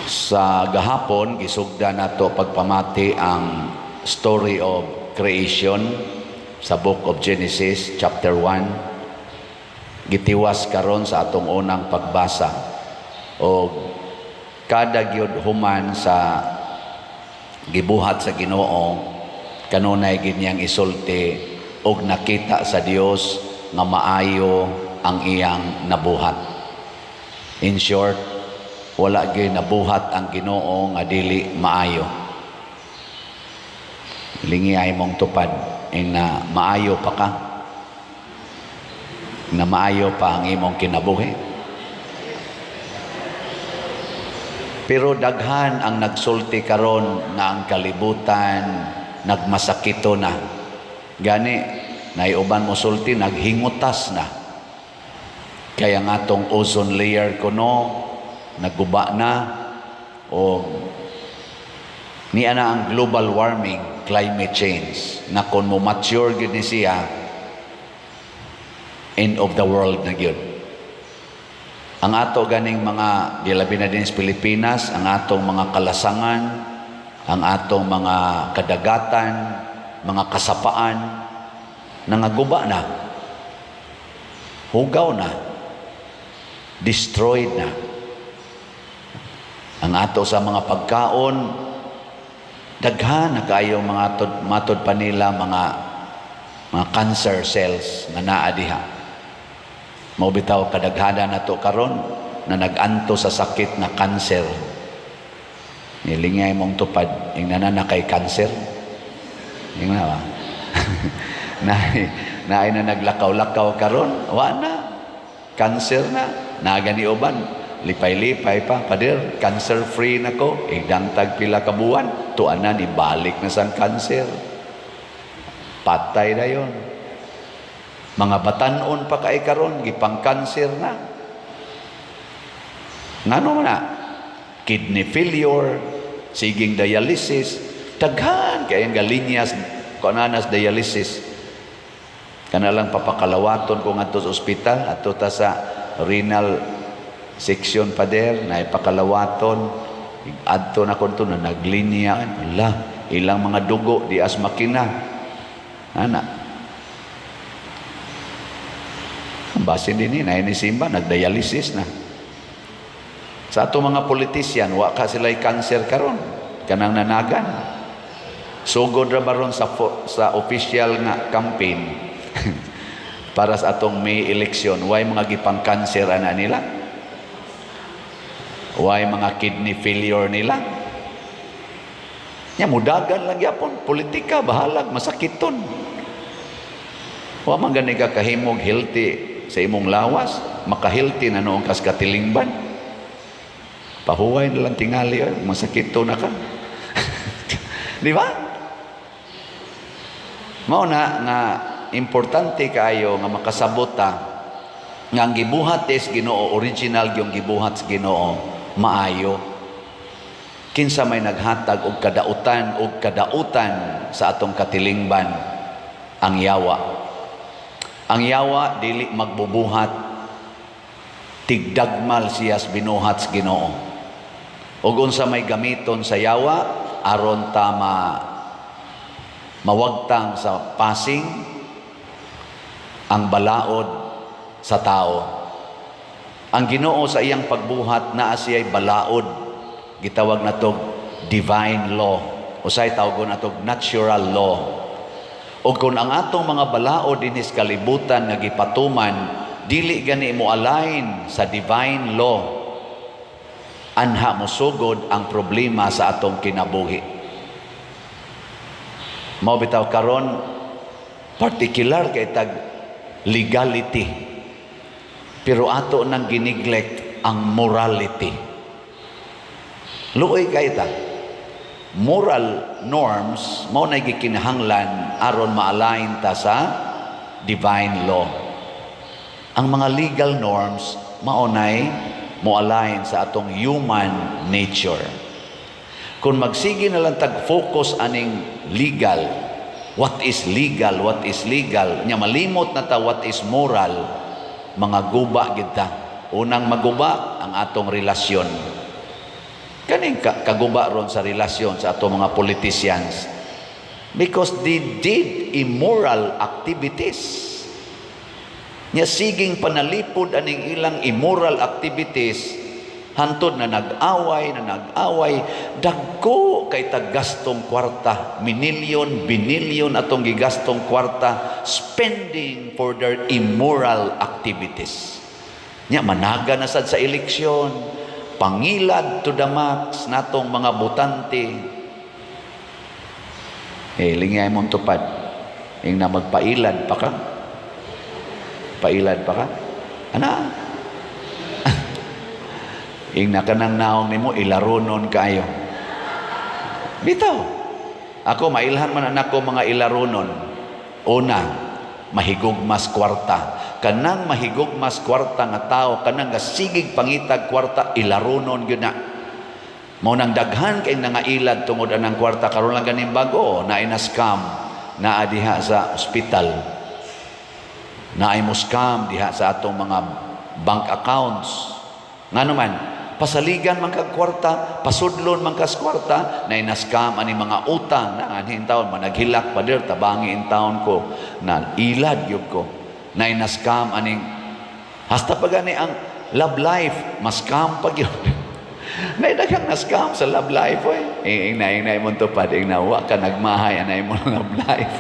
Sa gahapon, gisugda nato pagpamati ang story of creation sa book of Genesis chapter 1. Gitiwas karon sa atong unang pagbasa. O kada gyud human sa gibuhat sa Ginoo, kanunay gid niyang isulti og nakita sa Dios nga maayo ang iyang nabuhat. In short, wala gyud nabuhat ang Ginoo nga dili maayo. Lingi ay mong tupad na maayo pa ka, na maayo pa ang imong kinabuhi. Pero daghan ang nagsulti karon nga ang kalibutan nagmasakito na. Gani naiuban mo sulti naghingutas na. Kaya nga tong ozone layer kuno nagguba na, o niya na ang global warming, climate change, na kung mo mature gyud ni siya, end of the world na gyud. Ang ato ganing mga dilabi na din sa Pilipinas, ang atong mga kalasangan, ang atong mga kadagatan, mga kasapaan, nangaguba na, hugaw na, destroyed na. Ang ato sa mga pagkaon, daghan na kayong mga matod pa nila mga cancer cells na naa diha. Mao bitaw kadaghana nato karon na naganto sa sakit na cancer. Nilingay mong tupad ing nanana kay cancer. Ing na ba? Naay na naglakaw-lakaw karon, wa na. Cancer na, nagani uban. Lipay-lipay pa, pader, cancer-free na ko, idantag pila ka buwan, tuanan, ibalik na sang cancer. Patay na yon. Mga batanon pa kay karon, gipang cancer na. Ngano na? Kidney failure, siging dialysis, daghan kay ang galinyas, kunanas dialysis. Kanalang papakalawaton ko ngadto sa ospital, ato ta sa renal section pa der, na ipakalawaton, adto na kunto na naglinya, ala, ilang mga dugo, di as makina. Ana. Basin din na inisimba, nagdialysis na. Sa ato mga politisyan, wa ka sila'y cancer karon, kanang nanagan. Sugod ra baron sa official nga campaign, para sa atong May election, way mga gipang cancer ana nila. Way mga kidney failure nila. Nya mudagan lang yapon, politika bahalag masakiton. Wa man gani ka kahimog healthy sa imong lawas, maka-healthy na noong kas katilingban. Pahuway na lang tingali, masakito na ka. Di ba? Mao na nga importante kayo nga makasabot ta nga ang gibuhat is Ginoo, original yung gibuhat sa Ginoo, maayo. Kinsa may naghatag og kadautan sa atong katilingban, ang yawa. Ang yawa dili magbubuhat, tigdagmal siya sa binuhat sa Ginoo. Ug unsa may gamiton sa yawa aron ta mawagtang sa passing ang balaod sa tao. Ang Ginoo sa iyang pagbuhat naa siya'y balaod, gitawag natog divine law, usay tawgon natog natural law. O kung ang atong mga balaod dinis kalibutan nga gipatuman dili gani mo align sa divine law, anha mosugod ang problema sa atong kinabuhi. Mao bitaw karon particular kay tag legality, pero ato nang giniglect ang morality. Luoy kay ta. Moral norms mao nay gikinahanglan aron ma-align ta sa divine law. Ang mga legal norms mao nay mo-align sa atong human nature. Kung magsige na lang tag-focus aning legal, what is legal, nya malimot na ta what is moral, mga guba gid ta. Unang maguba ang atong relasyon. Kaning kaguba ron sa relasyon sa ato mga politicians because they did immoral activities. Nya siging panalipod aning ilang immoral activities hantod na nag-away, dagko kay taggastong kwarta, minilyon, binilyon atong gigastong kwarta spending for their immoral activities. Nya managa na sad sa eleksyon, pangilad to the max natong mga botante. Lingay mong tupad. Yung na magpailad pa ka. Pailad pa ka. Ana? Yung nakanang naong ni mo, ilarunon kayo. Bitaw. Ako, mailhan man anak ko mga ilarunon. Una, mahigugmas kwarta. Kanang mahigugmas kwarta nga tao, kanang gasigig pangitag kwarta, ilarunon yun na. Mao nang daghan kay nangailad tungod anang kwarta karon lang ganing bago na ina-scam na diha sa ospital. Na ay mo scam diha sa atong mga bank accounts. Ngano man pasaligan man kag kwarta, pasudlon man kas kwarta, na ina-scam ani mga utang na anhin taon managhilak pa der tabangi in taon ko na ilad gyud ko. Na ina-scam aning hasta pa gani ang love life, mas-scam pa gyud. Naidagang na-scam sa love life, Ingay mo tupad, wa ka nagmahay, anay mo love life.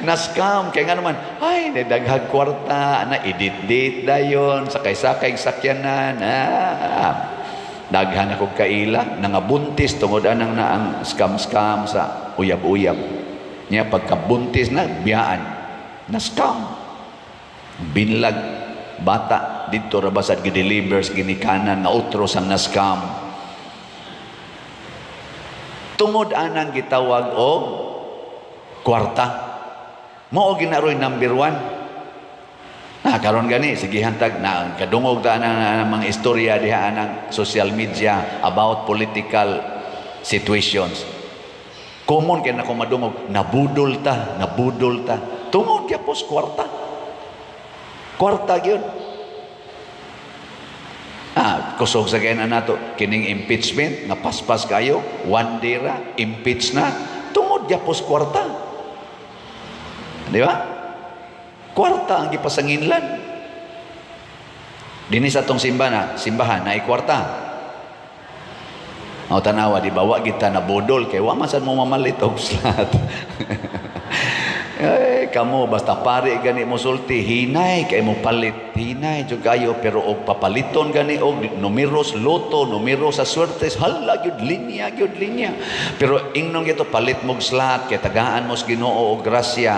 Na-scam, kaya nga naman, naidaghag kwarta, na-edit-date dayon, sakay-sakay sakyanan, daghan ako kaila, nangabuntis, tungod anang na ang scam-scam sa uyab-uyab. Niya, pagkabuntis na, biyaan, na-scam. Binlag, bata, dito rabasad, gidelivers, ginikanan, na utros ang na-scam. Tungod anang gitawag og kwarta. Mao ginaroy number 1. Karon gani sige hantag na kadungog ta na mga istorya diha anang social media about political situations. Common kay nako madungog nabudol ta. Tungod gyapos kwarta. Kwarta gyud. Kusog sa kaya nato kining impeachment nga paspas kayo, one day ra impeach na tungod gyapos kwarta. Di ba? Kwarta ang gipasanginlan. Dinhi sa tong simbahan na kwarta. O tanawa di bawa kita na bodol kay wa man sad mo mamalit og slot. Kamo basta pare gani mo sulti hinay kay mo palit hinay jud kayo pero og papaliton gani og numeros loto numero sa suertes hala gyud linya pero ingnon gito palit mo slot kay tagaan mo sa Ginoo og grasya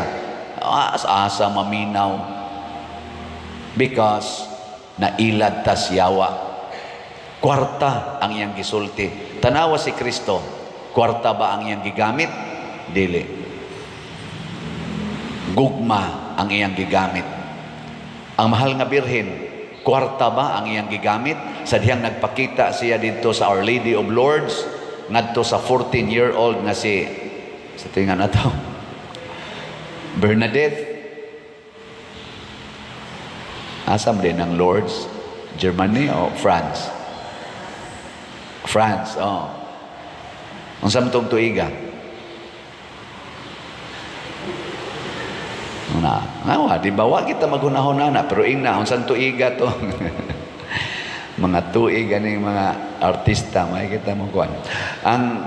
asa maminaw because nailad ta siyawa kwarta ang iyang gisulti. Tanawa si Kristo, kwarta ba ang iyang gigamit? Dili. Gugma ang iyang gigamit. Ang mahal nga birhen, kwarta ba ang iyang gigamit? Sa diyang nagpakita siya dito sa Our Lady of Lourdes, ngadto sa 14-year-old na si sa tingan na to, Bernadette. Asam din ng Lourdes? Germany o France? France, Ang samtong tuiga. Di bawa kita maghunahon na pero ingna unsan tuiga to. Mga tuig ganing mga artista may kita mo kuan. Ang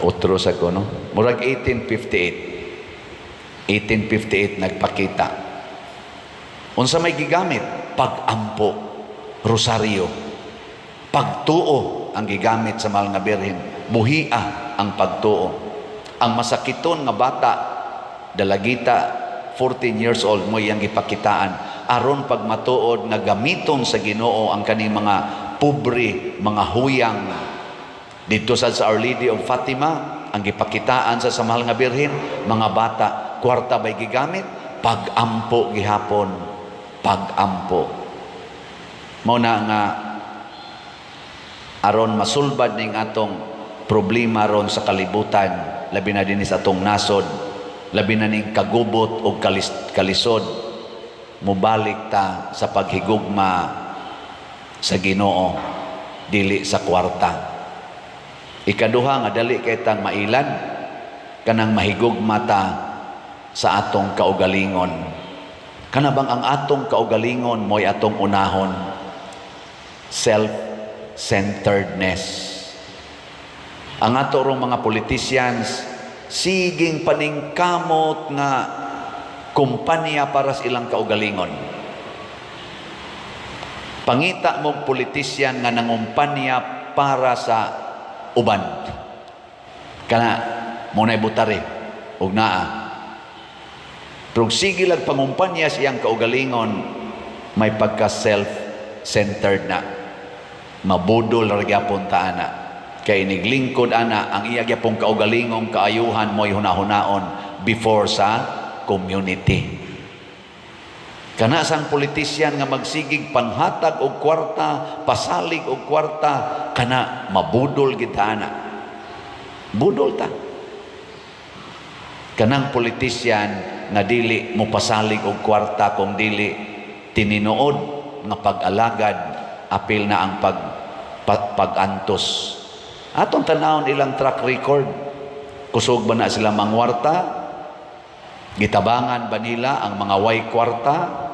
utro sa ko no. Murag 1858 nagpakita. Unsa may gigamit? Pag-ampo, rosaryo. Pagtuo ang gigamit sa mahal nga birhen. Buhia ang pagtuo. Ang masakiton nga bata dalagita 14 years old mo iyang gipakitaan aron pag matuod nga gamiton sa Ginoo ang kaning mga pobre mga huyang dito sa Our Lady of Fatima ang gipakitaan sa mahal nga birhen mga bata kwarta bay gigamit pag-ampo gihapon pag-ampo mao na nga aron masulbad ning atong problema ron sa kalibutan labi na dinhi sa atong nasod labi na ning kagubot o kalisod mubalik ta sa paghigugma sa Ginoo dili sa kwarta. Ikaduha nga dali kay tang mailan kanang mahigugmata sa atong kaugalingon. Kana bang ang atong kaugalingon mo'y atong unahon? Self-centeredness. Ang ato rong mga politicians siging paningkamot nga kumpanya para sa ilang kaugalingon. Pangita mo politician nga nangumpanya para sa uban. Kana muna'y butari ug naa. Pero sige lang pangumpanya siyang kaugalingon, may pagka self-centered na. Mabudol ra gyapon ta ana. Kay iniglingkod ana ang iya gyapong kaugalingong kaayuhan mo'y hunahunaon before sa community. Kana sang politician nga magsigig panghatag og kwarta, pasalig og kwarta, kana mabudol gid ta ana. Budol ta. Kanang politician nga dili mo pasalig og kwarta kung dili tininuod nga pag-alagad, apil na ang pag-antos. Atong tanawon ilang track record. Kusog ba na sila mangwarta? Gitabangan ba nila ang mga way kwarta?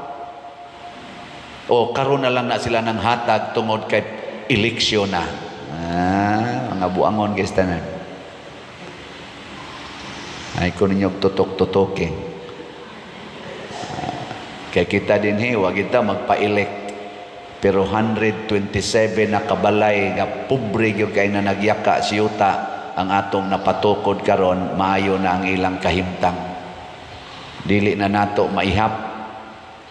O karon na lang na sila ng hatag tungod kay eleksyon na? Mga buangon guys tanan. Ay ko ninyo tutok-tutok eh. Kaya kita din wag kita magpa-elect. Pero 127 na kabalay nga pobre gyud kay na nagyaka siyuta ang atong napatukod karon, maayo na ang ilang kahimtang. Dili na nato maihap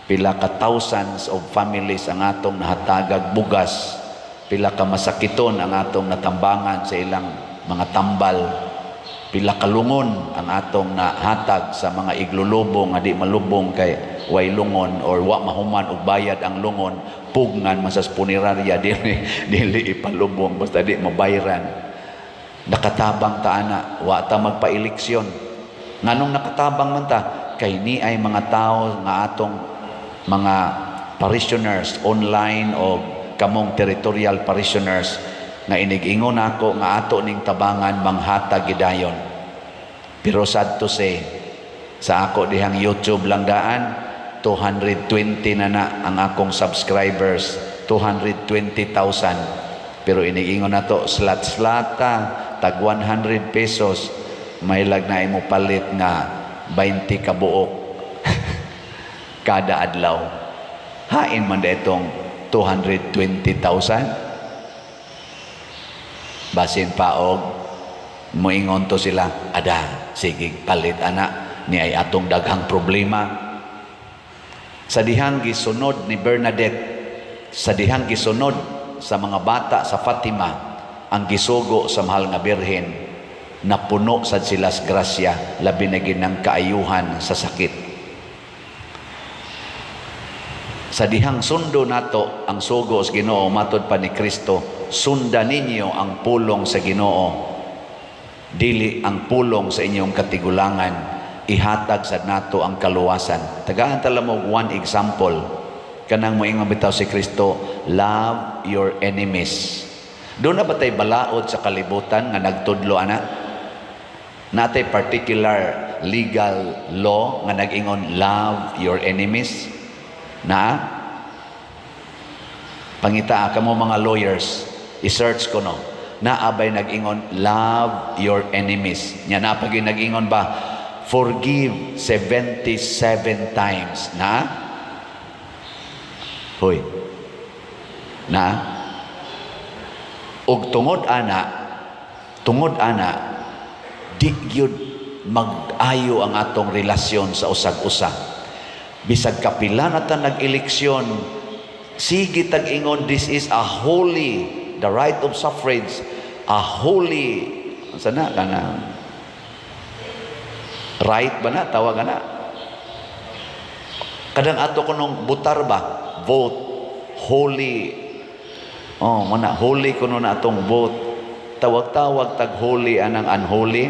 pila ka thousands of families ang atong nahatagag bugas, pila ka masakiton ang atong natambangan sa ilang mga tambal, pila ka lungon ang atong nahatag sa mga iglulubong nga di malubong kay way lungon or wa mahuman og bayad ang lungon, pugngan masas punerarya dili ipalubong basta di mabayran. Nakatabang ta ana, wa ta magpa-eleksyon. Nganong nakatabang man ta? Kay ni ay mga tao nga atong mga parishioners online o kamong territorial parishioners nga inig-ingon ako nga ato ning tabangan manghatag gidayon. Pero sad to say, sa ako dihang YouTube lang daan, 220 na ang akong subscribers, 220,000. Pero iniingon na to, slat-slata, tag 100 pesos, may lagnay mo palit nga 20 kabuok kada adlaw. Hain man da itong 220,000. Basin paog, moingon to sila, ada, sige, palit anak, ni ay atong daghang problema. Sa dihang gisunod ni Bernadette, sa dihang gisunod sa mga bata sa Fatima, ang gisugo sa mahal nga birhen, napuno sad sila sa grasya, labi na ginang kaayuhan sa sakit. Sa dihang sundo nato ang sugo sa Ginoo, matod pa ni Kristo, sundan ninyo ang pulong sa Ginoo, dili ang pulong sa inyong katigulangan, ihatag sa nato ang kaluwasan. Tagaan tala mo one example. Kanang moingon bitaw si Kristo, love your enemies. Doon na ba tayo balaod sa kalibutan nga nagtudlo ana? Natay particular legal law nga nag-ingon love your enemies? Na? Pangita ka mo mga lawyers, i-search ko no. Naabay nag-ingon love your enemies. Nya na pag nag-ingon ba forgive 77 times. Na? Hoy. Na? Og tungod ana, di gyud mag-ayo ang atong relasyon sa usag-usa. Bisag kapila na ta nag-eleksyon, sige tag-ingon, this is a holy, the right of suffrage, a holy, sana ka na, right ba na? Tawag na. Kadang ato ko nung butar ba? Vote. Holy. Oh, mana holy ko nung atong vote. Tawag-tawag tag holy anang unholy.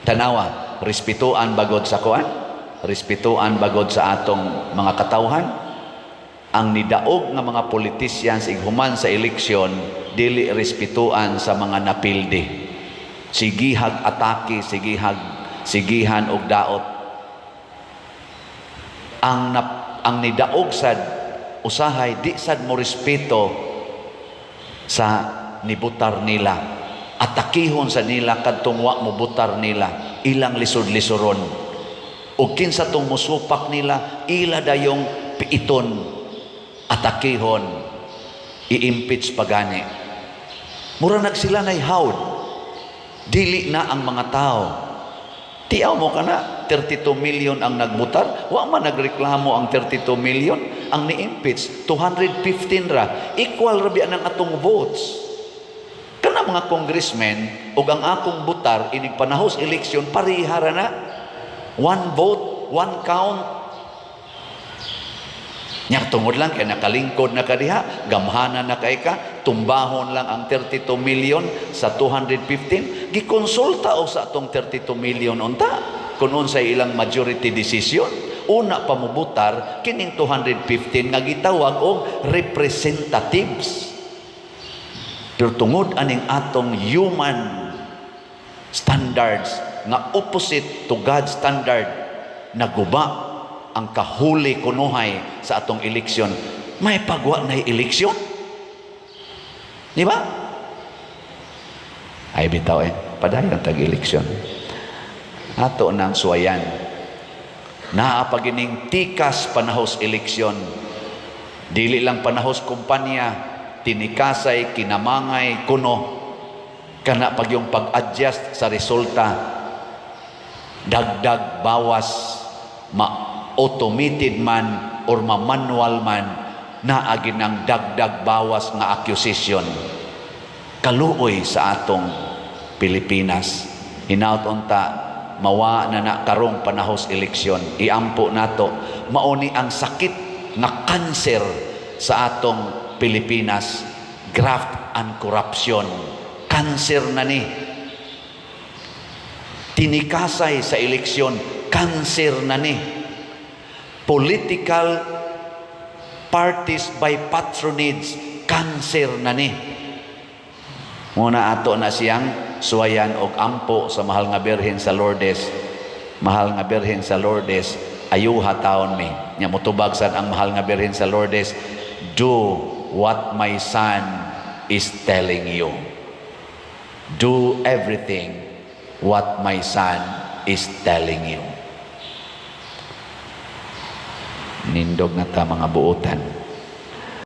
Tanawa, respetuan bagod sa kuan? Respetuan bagod sa atong mga katawhan? Ang nidaog nga mga politicians ighuman sa eleksyon, dili respetuan sa mga napildi. Sigihag atake, sigihan og daot. Ang nidaog sad usahay di sad mo respeto sa nibutar nila. Atakihon sa nila kadtong wa mo butar nila, ilang lisod-lisoron. Ug kinsa tong musupak nila, ila dayong piiton, atakihon, i-impeach pagani. Mura nagsila nay hawd. Dili na ang mga tao. Tiyaw mo ka na, 32 million ang nagbutar. Wa man nagreklamo ang 32 million. Ang ni-impeach, 215 ra. Equal rabi ang atong votes. Kana mga congressmen, o ang akong butar, inig panahos eleksyon, parihara na. One vote, one count. Nya tungod lang kay nakalingkod na kadiha, gamhanan na kay ka, tumbahon lang ang 32 million sa 215. Gikonsulta o sa atong 32 million unta kun unsay ilang majority decision. Una pamubutar kining 215 nga gitawag og representatives. Pero tungod aning atong human standards nga opposite to God's standard, naguba ang kahuli kunuhay sa atong eleksyon. May pagwa na eleksyon? Di ba? Ay bitaw padayon tag-eleksyon. Ato nang suwayan. Naapagining tikas panahos eleksyon. Dili lang panahos kumpanya, tinikasay, kinamangay, kuno. Kana pag yung pag-adjust sa resulta, dagdag, bawas, automated man or manual man na aginang dagdag bawas nga accusation. Kaluoy sa atong Pilipinas. Hinaut unta mawa na karong panahos eleksyon. Iampo nato mauni ang sakit nga kanser sa atong Pilipinas. Graft and corruption. Kanser na ni. Tinikasay sa eleksyon. Kanser na ni. Political parties by patronage, cancer na ni. Muna ato na siyang suwayan og ampo sa mahal nga Birhen sa Lourdes. Mahal nga Birhen sa Lourdes, ayuha taon mi. Nya motubag sad ang mahal nga Birhen sa Lourdes, do what my son is telling you. Do everything what my son is telling you. Nindog na ta mga buotan.